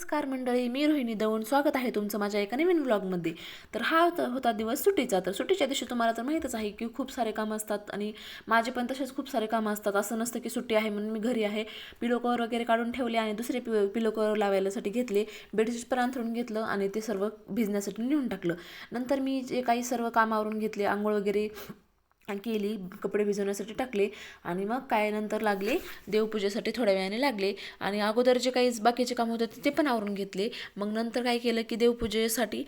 नमस्कार मंडळी, मी रोहिणी दौंड. स्वागत आहे तुमचं माझ्या एका नवीन व्लॉगमध्ये. तर हा होता दिवस सुट्टीचा. तर सुट्टीच्या दिवशी तुम्हाला तर माहीतच आहे की खूप सारे कामं असतात आणि माझे पण तसेच खूप सारे कामं असतात. असं नसतं की सुट्टी आहे म्हणून मी घरी आहे. पिलो कवर वगैरे काढून ठेवले आणि दुसरे पिलो कवर लावायलासाठी घेतले. बेडशीट पण अंथरून घेतलं आणि ते सर्व भिजण्यासाठी नेऊन टाकलं. नंतर मी जे काही सर्व कामावरून घेतले, आंघोळ वगैरे केली, कपडे भिजवण्यासाठी टाकले आणि मग काय नंतर लागले देवपूजेसाठी. थोड्या वेळाने लागले आणि अगोदर जे काही बाकीचे काम होते ते पण आवरून घेतले. मग नंतर काय केलं की देवपूजेसाठी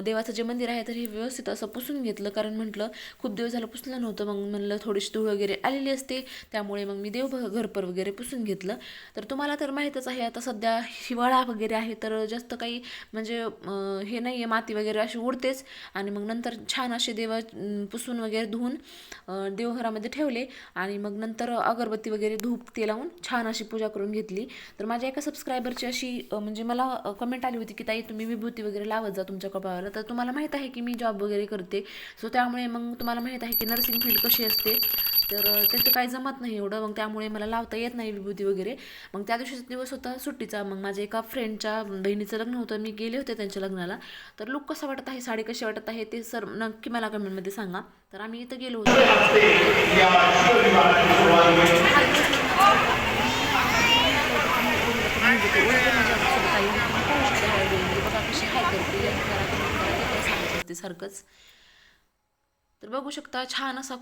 देवाचं जे मंदिर आहे तर हे व्यवस्थित असं पुसून घेतलं, कारण म्हटलं खूप दिवस झालं पुसलं नव्हतं. मग म्हणलं थोडीशी धूळ वगैरे आलेली असते, त्यामुळे मग मी घरपर वगैरे पुसून घेतलं. तर तुम्हाला तर माहीतच आहे आता सध्या हिवाळा वगैरे आहे, तर जास्त काही म्हणजे हे नाही आहे, माती वगैरे अशी उडतेच. आणि मग नंतर छान असे पुसून वगैरे धुवून देवघरामध्ये ठेवले आणि मग नंतर अगरबत्ती वगैरे धूप ते लावून छान अशी पूजा करून घेतली. तर माझ्या एका सबस्क्रायबरची अशी म्हणजे मला कमेंट आली होती की ताई तुम्ही विभूती वगैरे लावत जा तुमच्या कपाळाला. तर तुम्हाला माहीत आहे की मी जॉब वगैरे करते, सो त्यामुळे मग तुम्हाला माहीत आहे की नर्सिंग फील्ड कशी असते, तर त्याचं काही जमत नाही एवढं. मग त्यामुळे मला लावता येत नाही विभूती वगैरे. मग त्या दिवशीचा दिवस होता सुट्टीचा. मग माझ्या एका फ्रेंडच्या बहिणीचं लग्न होतं, मी गेले होते त्यांच्या लग्नाला. तर लुक कसा वाटत आहे, साडी कशी वाटत आहे ते सर नक्की मला कमेंटमध्ये सांगा. तर आम्ही इथं गेलो होतो. बघा कशी हाय करते सारखंच. तर बघू शकता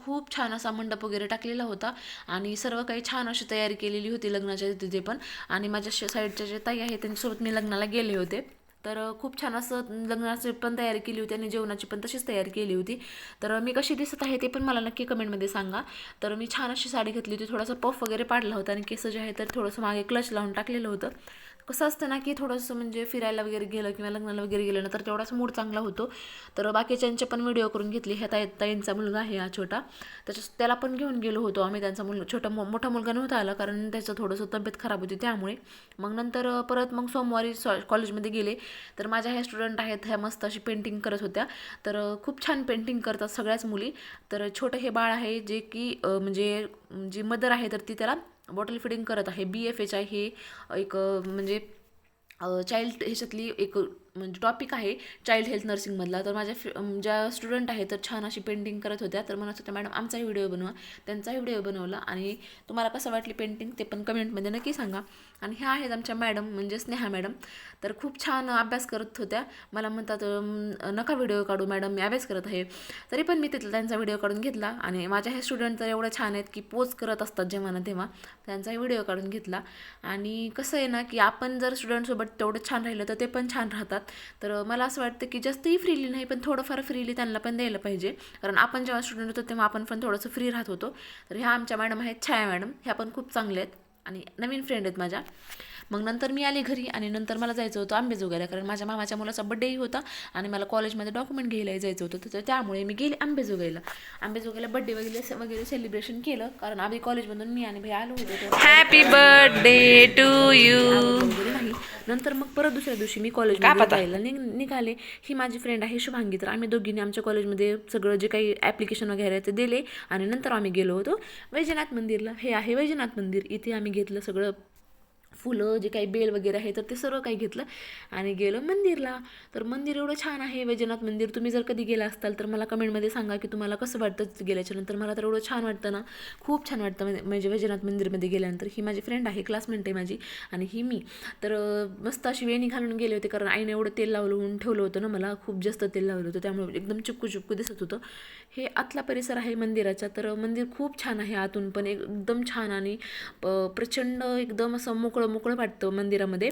खूप छान असा मंडप वगैरे टाकलेला होता आणि सर्व काही छान अशी तयारी केलेली होती लग्नाच्या तिथे पण. आणि माझ्या साईडच्या जे ताई आहे त्यांच्यासोबत मी लग्नाला गेले होते. तर खूप छान असं लग्नाची पण तयारी केली होती आणि जेवणाची पण तशीच तयारी केली होती. तर मी कशी दिसत आहे ते पण मला नक्की कमेंटमध्ये सांगा. तर मी छान अशी साडी घेतली होती, थोडासा पफ वगैरे पाडला होता आणि केस जे आहे तर थोडंसं मागे क्लच लावून टाकलेलं होतं. कसं असतं ना की थोडंसं म्हणजे फिरायला वगैरे गेलं किंवा लग्नाला वगैरे गेलं ना तर तेवढाच मूड चांगला होतो. तर बाकीच्यांचे पण व्हिडिओ करून घेतले. ह्या ताईंचा मुलगा आहे हा छोटा, त्याला पण घेऊन गेलो होतो आम्ही. त्यांचा मोठा मुलगा नव्हता आला, कारण त्याचं थोडंसं तब्येत खराब होती त्यामुळे. मग नंतर परत मग सोमवारी कॉलेजमध्ये गेले. तर माझ्या ह्या स्टुडंट आहेत, ह्या मस्त अशी पेंटिंग करत होत्या. तर खूप छान पेंटिंग करतात सगळ्याच मुली. तर छोटं हे बाळ आहे जे की म्हणजे जी मदर आहे तर ती त्याला बॉटल फिडिंग करत आहे. BFH आहे हे एक म्हणजे चाइल्ड ह्याच्यातली एक म्हणजे टॉपिक आहे चाइल्ड हेल्थ नर्सिंगमधला. तर ज्या स्टुडंट आहे तर छान अशी पेंटिंग करत होत्या. तर म्हणत होत्या मॅडम आमचाही व्हिडिओ बनवा. त्यांचाही व्हिडिओ बनवला आणि तुम्हाला कसं वाटली पेंटिंग ते पण कमेंटमध्ये नक्की सांगा. आणि ह्या आहेत आमच्या मॅडम म्हणजे स्नेहा मॅडम. तर खूप छान अभ्यास करत होत्या. मला म्हणतात नका व्हिडिओ काढू मॅडम, मी अभ्यास करत आहे. तरी पण मी तिथला त्यांचा व्हिडिओ काढून घेतला. आणि माझ्या हे स्टुडंट तर एवढं छान आहेत की पोज करत असतात जेव्हा ना तेव्हा, त्यांचाही व्हिडिओ काढून घेतला. आणि कसं आहे ना की आपण जर स्टुडंटसोबत तेवढं छान राहिलं तर ते पण छान राहतात. तर मला असं वाटतं की जास्तही फ्रीली नाही पण थोडंफार फ्रीली त्यांना पण द्यायला पाहिजे, कारण आपण जेव्हा स्टुडंट होतो तेव्हा आपण पण थोडंसं फ्री राहत होतो. तर ह्या आमच्या मॅडम आहेत छाया मॅडम, ह्या पण खूप चांगल्या आहेत आणि नवीन फ्रेंड आहेत माझ्या. मग नंतर मी आली घरी आणि नंतर मला जायचं होतं अंबेजोगाईला, कारण माझ्या मामाच्या मुलाचा बड्डेही होता आणि मला कॉलेजमध्ये डॉक्युमेंट घ्यायला जायचं होतं. तर त्यामुळे मी गेले आंबेजोगाईला बड्डे वगैरे सेलिब्रेशन केलं, कारण आधी कॉलेजमधून मी आणि भाई आलो होतो. हॅपी बर्थडे टू यू वगैरे नाही. नंतर मग परत दुसऱ्या दिवशी मी कॉलेजमध्ये जायला निघाले. ही माझी फ्रेंड आहे शुभांगी. तर आम्ही दोघींनी आमच्या कॉलेजमध्ये सगळं जे काही ॲप्लिकेशन वगैरे ते दिले आणि नंतर आम्ही गेलो होतो वैजनाथ मंदिरला. हे आहे वैजनाथ मंदिर. इथे आम्ही घेतलं सगळं फुलं, जे काही बेल वगैरे आहे तर ते सर्व काही घेतलं आणि गेलो मंदिरला. तर मंदिर एवढं छान आहे वैजनाथ मंदिर. तुम्ही जर कधी गेला असताल तर मला कमेंटमध्ये सांगा की तुम्हाला कसं वाटतं गेल्याच्यानंतर. मला तर एवढं छान वाटतं ना, खूप छान वाटतं म्हणजे वैजनाथ मंदिरमध्ये गेल्यानंतर. ही माझी फ्रेंड आहे, क्लासमेट आहे माझी, आणि ही मी. तर मस्त अशी वेणी घालून गेले होते, कारण आईने एवढं तेल लावून ठेवलं होतं ना, मला खूप जास्त तेल लावलं होतं त्यामुळे एकदम चिपकू दिसत होतं. हे आतला परिसर आहे मंदिराचा. तर मंदिर खूप छान आहे, आतून पण एकदम छान आणि प्रचंड एकदम असं मोकळं वाटतं मंदिरामध्ये.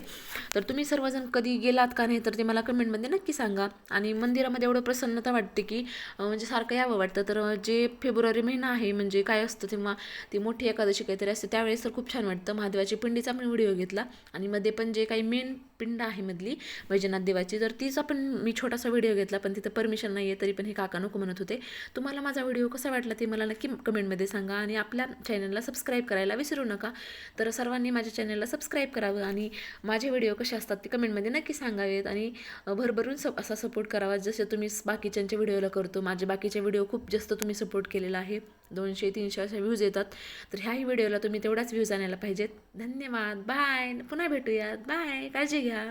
तर तुम्ही सर्वजण कधी गेलात का नाही तर ते मला कमेंटमध्ये नक्की सांगा. आणि मंदिरामध्ये एवढं प्रसन्नता वाटते की म्हणजे सारखं यावं वाटतं. तर जे फेब्रुवारी महिना आहे म्हणजे काय असतं तेव्हा ती मोठी एकादशी काहीतरी असते, त्यावेळेस तर खूप छान वाटतं. महादेवाची पिंडीचा पण व्हिडिओ घेतला आणि मध्ये पण जे काही मेन पिंड आहे मधली वैजनाथ देवाची, तर तिचा पण मी छोटासा व्हिडिओ घेतला, पण तिथं परमिशन नाही आहे तरी पण हे काका नको म्हणत होते. तुम्हाला माझा व्हिडिओ कसा वाटला ते मला नक्की कमेंटमध्ये सांगा आणि आपल्या चॅनलला सबस्क्राईब करायला विसरू नका. तर सर्वांनी माझ्या चॅनलला सबस्क्राईब करावं आणि माझे व्हिडिओ कसे असतात ते कमेंटमध्ये नक्की सांगावेत आणि भरभरून असा सपोर्ट करावा जसे तुम्ही बाकीच्यांच्या व्हिडिओला करतो. माझे बाकीचे व्हिडिओ खूप जास्त तुम्ही सपोर्ट केलेला आहे, 200-300 असे व्ह्यूज येतात. तर ह्याही व्हिडिओला तुम्ही तेवढाच व्ह्यूज आणायला पाहिजेत. धन्यवाद, बाय, पुन्हा भेटूयात, बाय, काळजी घ्या.